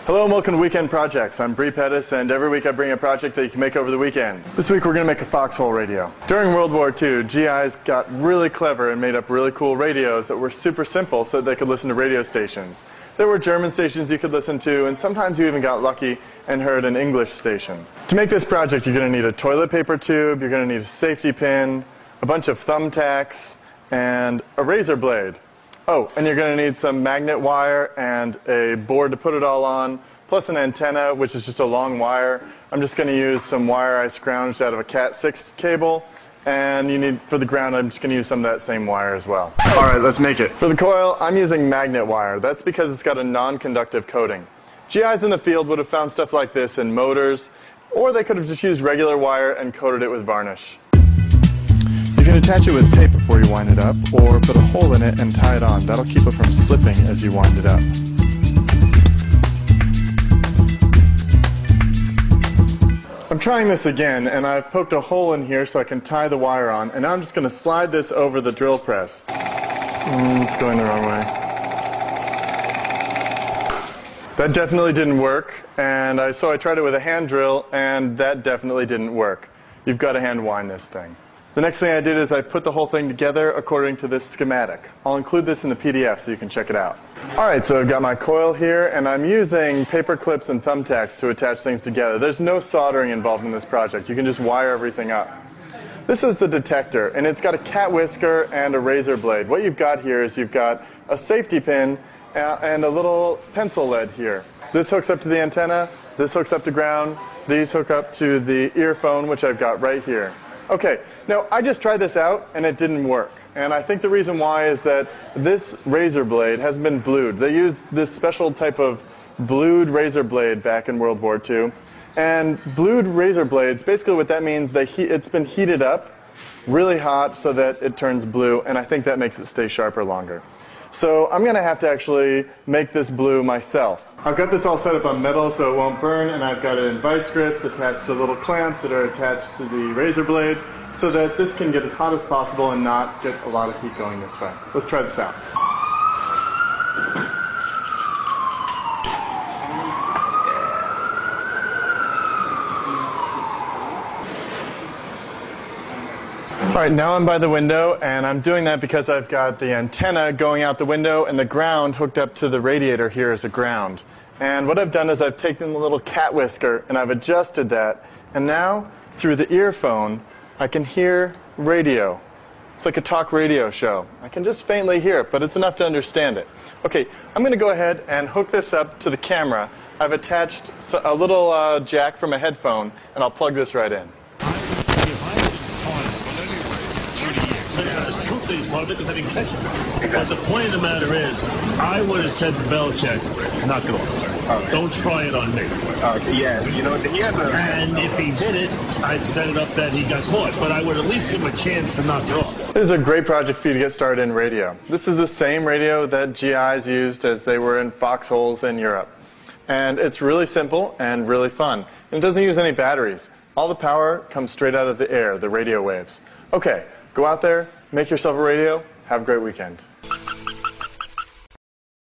Hello and welcome to Weekend Projects. I'm Bree Pettis, and every week I bring a project that you can make over the weekend. This week we're going to make a foxhole radio. During World War II, GIs got really clever and made up really cool radios that were super simple so that they could listen to radio stations. There were German stations you could listen to, and sometimes you even got lucky and heard an English station. To make this project, you're going to need a toilet paper tube, you're going to need a safety pin, a bunch of thumbtacks, and a razor blade. Oh, and you're going to need some magnet wire and a board to put it all on, plus an antenna, which is just a long wire. I'm just going to use some wire I scrounged out of a Cat 6 cable, and you need, for the ground, I'm just going to use some of that same wire as well. All right, let's make it. For the coil, I'm using magnet wire. That's because it's got a non-conductive coating. GIs in the field would have found stuff like this in motors, or they could have just used regular wire and coated it with varnish. You can attach it with tape before you wind it up, or put a hole in it and tie it on. That'll keep it from slipping as you wind it up. I'm trying this again, and I've poked a hole in here so I can tie the wire on, and now I'm just going to slide this over the drill press. It's going the wrong way. That definitely didn't work, and so I tried it with a hand drill, and that definitely didn't work. You've got to hand wind this thing. The next thing I did is I put the whole thing together according to this schematic. I'll include this in the PDF so you can check it out. Alright, so I've got my coil here, and I'm using paper clips and thumbtacks to attach things together. There's no soldering involved in this project. You can just wire everything up. This is the detector, and it's got a cat whisker and a razor blade. What you've got here is you've got a safety pin and a little pencil lead here. This hooks up to the antenna, this hooks up to ground, these hook up to the earphone, which I've got right here. Okay, now I just tried this out and it didn't work. And I think the reason why is that this razor blade has been blued. They used this special type of blued razor blade back in World War II. And blued razor blades, basically what that means, it's been heated up really hot so that it turns blue, and I think that makes it stay sharper longer. So I'm going to have to actually make this blue myself. I've got this all set up on metal so it won't burn, and I've got it in vice grips attached to little clamps that are attached to the razor blade so that this can get as hot as possible and not get a lot of heat going this way. Let's try this out. Alright, now I'm by the window, and I'm doing that because I've got the antenna going out the window and the ground hooked up to the radiator here as a ground. And what I've done is I've taken the little cat whisker and I've adjusted that, and now through the earphone I can hear radio. It's like a talk radio show. I can just faintly hear it, but it's enough to understand it. Okay, I'm going to go ahead and hook this up to the camera. I've attached a little jack from a headphone, and I'll plug this right in. Because I didn't catch it. But the point of the matter is, I would have said to Belichick, knock it off. Okay. Don't try it on me. Yeah, you know, and if he did it, I'd set it up that he got caught. But I would at least give him a chance to knock it off. This is a great project for you to get started in radio. This is the same radio that GIs used as they were in foxholes in Europe. And it's really simple and really fun. And it doesn't use any batteries. All the power comes straight out of the air, the radio waves. Okay, go out there, make yourself a radio, have a great weekend.